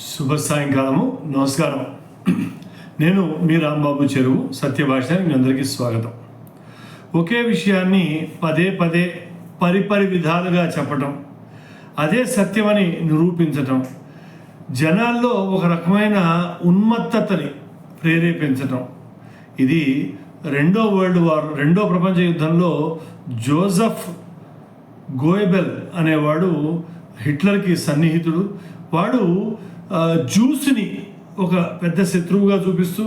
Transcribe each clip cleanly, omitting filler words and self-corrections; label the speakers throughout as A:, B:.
A: శుభ సాయంకాలము. నమస్కారం. నేను మీ రాంబాబు చెరువు సత్యభాష. మీ అందరికీ స్వాగతం. ఒకే విషయాన్ని పదే పదే పరిపరి విధాలుగా చెప్పటం, అదే సత్యమని నిరూపించటం, జనాల్లో ఒక రకమైన ఉన్మత్తతని ప్రేరేపించటం, ఇది రెండో ప్రపంచ యుద్ధంలో జోసెఫ్ గోయబెల్ అనేవాడు హిట్లర్కి సన్నిహితుడు. వాడు జ్యూస్ని ఒక పెద్ద శత్రువుగా చూపిస్తూ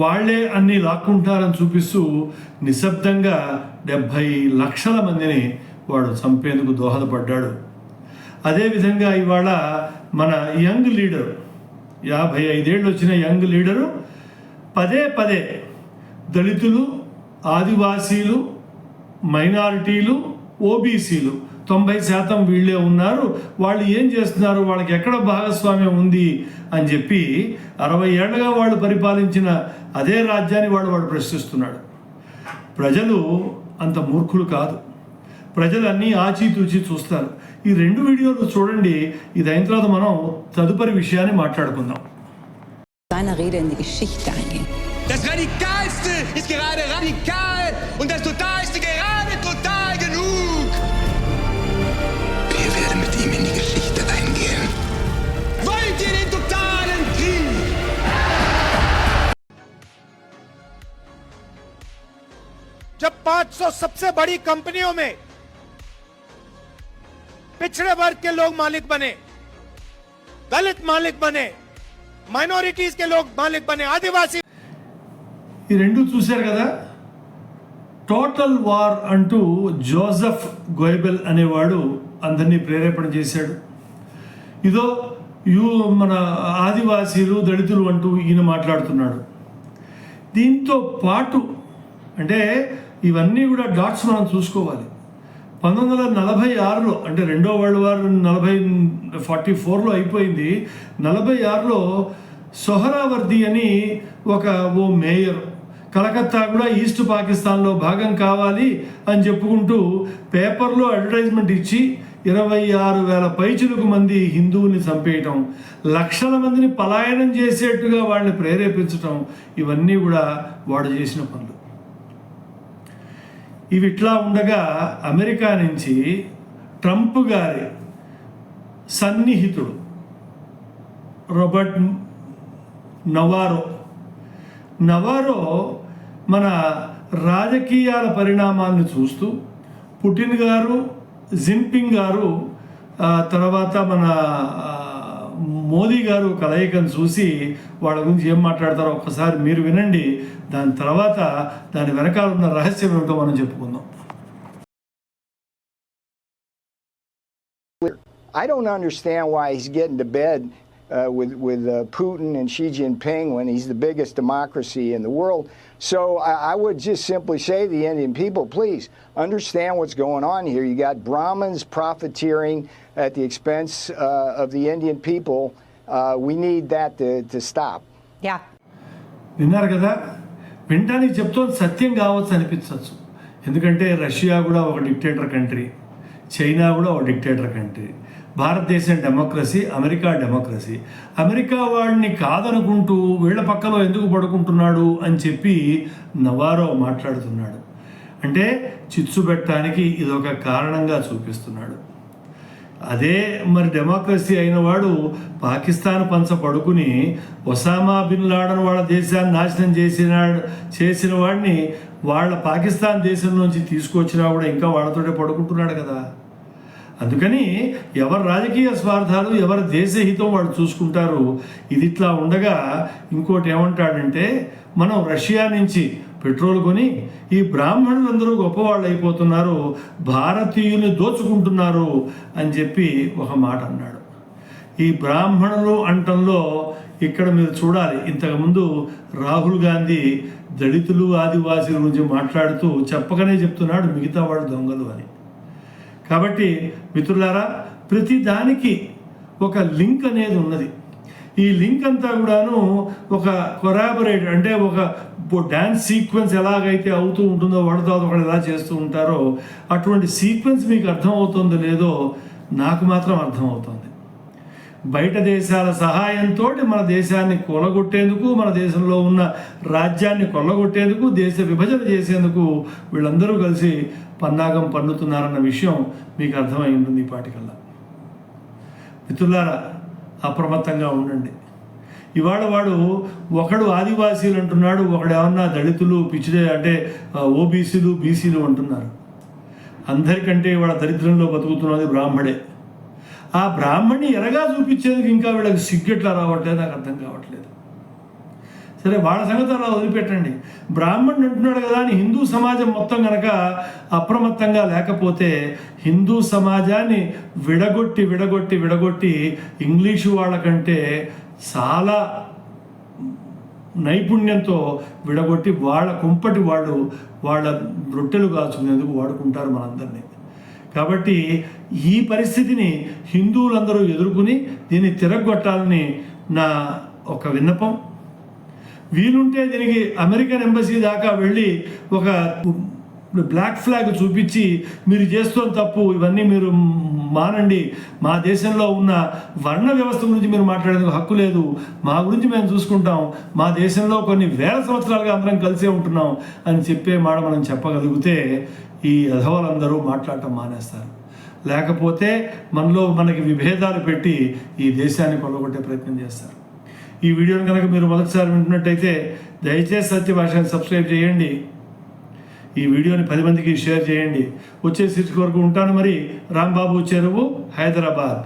A: వాళ్లే అన్నీ లాక్కుంటారని చూపిస్తూ నిశ్శబ్దంగా 70 లక్షల మందిని వాడు చంపేందుకు దోహదపడ్డాడు. అదేవిధంగా ఇవాళ మన యంగ్ లీడరు, 55 ఏళ్ళు వచ్చిన యంగ్ లీడరు పదే పదే దళితులు, ఆదివాసీలు, మైనారిటీలు, ఓబీసీలు 90% వీళ్ళే ఉన్నారు, వాళ్ళు ఏం చేస్తున్నారు, వాళ్ళకి ఎక్కడ భాగస్వామ్యం ఉంది అని చెప్పి 60 ఏళ్ళగా వాళ్ళు పరిపాలించిన అదే రాజ్యాన్ని వాడు ప్రశ్నిస్తున్నాడు. ప్రజలు అంత మూర్ఖులు కాదు. ప్రజలు అన్నీ ఆచితూచి చూస్తారు. ఈ 2 వీడియోలు చూడండి. ఇది అయిన తర్వాత మనం తదుపరి విషయాన్ని మాట్లాడుకుందాం.
B: Das Radikalste ist gerade radikal und das Totalste gerade total genug. Wir werden mit ihm in die Geschichte eingehen. Wollt ihr den totalen Krieg?
C: जब 500 सबसे बड़ी कंपनियों में पिछड़े वर्ग के लोग मालिक बने, दलित मालिक बने, माइनॉरिटीज के लोग मालिक बने, आदिवासी,
A: ఈ 2 చూశారు కదా. టోటల్ వార్ అంటూ జోసెఫ్ గోయబెల్ అనేవాడు అందరినీ ప్రేరేపణ చేశాడు. ఇదో మన ఆదివాసీలు, దళితులు అంటూ ఈయన మాట్లాడుతున్నాడు. దీంతో పాటు అంటే ఇవన్నీ కూడా డాట్స్ మనం చూసుకోవాలి. 1946లో అంటే రెండో వరల్డ్ వార్ 44లో అయిపోయింది. 46లో సొహరావర్ది అని ఓ మేయర్ కలకత్తా కూడా ఈస్ట్ పాకిస్తాన్లో భాగం కావాలి అని చెప్పుకుంటూ పేపర్లో అడ్వర్టైజ్మెంట్ ఇచ్చి 26,000 పైచిలకు మంది హిందువుల్ని చంపేయటం, లక్షల మందిని పలాయనం చేసేట్టుగా వాళ్ళని ప్రేరేపించటం, ఇవన్నీ కూడా వాడు చేసిన పనులు. ఇవి ఇట్లా ఉండగా అమెరికా నుంచి ట్రంప్ గారి సన్నిహితుడు రాబర్ట్ నవారో మన రాజకీయాల పరిణామాలను చూస్తూ పుటిన్ గారు, జిన్పింగ్ గారు, తర్వాత మన మోదీ గారు కలయికను చూసి వాళ్ళ గురించి ఏం మాట్లాడతారో ఒక్కసారి మీరు వినండి. దాని తర్వాత దాని వెనకాల ఉన్న రహస్యం ఏమిటో మనం చెప్పుకుందాం.
D: I don't understand why he's getting to bed with Putin and Xi Jinping when he's the biggest democracy in the world. So I would just simply say to the Indian people, please understand what's going on here. You got Brahmins profiteering at the expense of the Indian people. We need that to stop.
E: Yeah.
A: విన్నారు కదా. వింటానికి చెప్తోంది సత్యం కావచ్చు అనిపించవచ్చు. ఎందుకంటే Russia కూడా ఒక dictator country, China కూడా ఒక డిక్టేటర్ కంట్రీ, భారతదేశం డెమోక్రసీ, అమెరికా డెమోక్రసీ. అమెరికా వాడిని కాదనుకుంటూ వీళ్ళ పక్కలో ఎందుకు పడుకుంటున్నాడు అని చెప్పి నవారో మాట్లాడుతున్నాడు. అంటే చిచ్చు పెట్టడానికి ఇదొక కారణంగా చూపిస్తున్నాడు. అదే మరి డెమోక్రసీ అయిన వాడు పాకిస్తాన్ పంచ పడుకుని ఒసామా బిన్ లాడన్ వాళ్ళ దేశాన్ని నాశనం చేసిన వాడిని వాళ్ళ పాకిస్తాన్ దేశం నుంచి తీసుకొచ్చినా కూడా ఇంకా వాళ్ళతోటే పడుకుంటున్నాడు కదా. అందుకని ఎవరి రాజకీయ స్వార్థాలు, ఎవరి దేశహితం వాళ్ళు చూసుకుంటారు. ఇది ఇట్లా ఉండగా ఇంకోటి ఏమంటాడంటే, మనం రష్యా నుంచి పెట్రోల్ కొని ఈ బ్రాహ్మణులందరూ గొప్పవాళ్ళు అయిపోతున్నారు, భారతీయుల్ని దోచుకుంటున్నారు అని చెప్పి ఒక మాట అన్నాడు. ఈ బ్రాహ్మణులు అంటంలో ఇక్కడ మీరు చూడాలి, ఇంతకుముందు రాహుల్ గాంధీ దళితులు, ఆదివాసీల గురించి మాట్లాడుతూ చెప్పకనే చెప్తున్నాడు మిగతా వాళ్ళు దొంగలు అని. కాబట్టి మిత్రులారా, ప్రతి దానికి ఒక లింక్ అనేది ఉన్నది. ఈ లింక్ అంతా కూడాను ఒక కొరాబరేట్ అంటే ఒక డ్యాన్స్ సీక్వెన్స్ ఎలాగైతే అవుతూ ఉంటుందో వాడితో ఒకడు ఎలా చేస్తూ ఉంటారో అటువంటి సీక్వెన్స్ మీకు అర్థమవుతుందో లేదో నాకు మాత్రం అర్థమవుతుంది. బయట దేశాల సహాయంతో మన దేశాన్ని కొల్లగొట్టేందుకు, మన దేశంలో ఉన్న రాజ్యాన్ని కొల్లగొట్టేందుకు, దేశ విభజన చేసేందుకు వీళ్ళందరూ కలిసి పన్నాగం పన్నుతున్నారన్న విషయం మీకు అర్థమై ఉంటుంది ఈ పాటికల్లా. మిత్రులారా, అప్రమత్తంగా ఉండండి. ఇవాళ వాడు ఒకడు ఆదివాసీలు అంటున్నాడు, ఒకడు ఏమన్నా దళితులు పిచ్చిడే అంటే ఓబీసీలు బీసీలు అంటున్నారు. అందరికంటే ఇవాళ దరిద్రంలో బతుకుతున్నది బ్రాహ్మడే. ఆ బ్రాహ్మణ్ణి ఎరగా చూపించేందుకు ఇంకా వీళ్ళకి సిగ్గెట్లా రావట్లేదు, నాకు అర్థం కావట్లేదు. సరే, వాళ్ళ సంగతి అలా వదిలిపెట్టండి. బ్రాహ్మణుడు అంటున్నాడు కదా అని హిందూ సమాజం మొత్తం కనుక అప్రమత్తంగా లేకపోతే హిందూ సమాజాన్ని విడగొట్టి ఇంగ్లీషు వాళ్ళకంటే చాలా నైపుణ్యంతో విడగొట్టి వాళ్ళ కుంపటి వాళ్ళు వాళ్ళ రొట్టెలు కాల్చుకునేందుకు వాడుకుంటారు మనందరినీ. కాబట్టి ఈ పరిస్థితిని హిందువులందరూ ఎదుర్కొని దీన్ని తిరగొట్టాలని నా ఒక విన్నపం. వీలుంటే దీనికి అమెరికన్ ఎంబసీ దాకా వెళ్ళి ఒక బ్లాక్ ఫ్లాగ్ చూపించి మీరు చేస్తున్న తప్పు, ఇవన్నీ మీరు మానండి, మా దేశంలో ఉన్న వర్ణ వ్యవస్థ గురించి మీరు మాట్లాడేందుకు హక్కు లేదు, మా గురించి మేము చూసుకుంటాం, మా దేశంలో కొన్ని వేల సంవత్సరాలుగా అందరం కలిసే ఉంటున్నాం అని చెప్పే మాట మనం చెప్పగలిగితే ఈ అధవలందరూ మాట్లాడటం మానేస్తారు. లేకపోతే మనకి విభేదాలు పెట్టి ఈ దేశాన్ని కొల్లగొట్టే ప్రయత్నం చేస్తారు. ఈ వీడియోని కనుక మీరు మొదటిసారి వింటున్నట్టయితే దయచేసి సత్య భాషని సబ్స్క్రైబ్ చేయండి. ఈ వీడియోని 10 మందికి షేర్ చేయండి. వచ్చే సీట్ వరకు ఉంటాను. మరి రాంబాబు చెరువు, హైదరాబాద్.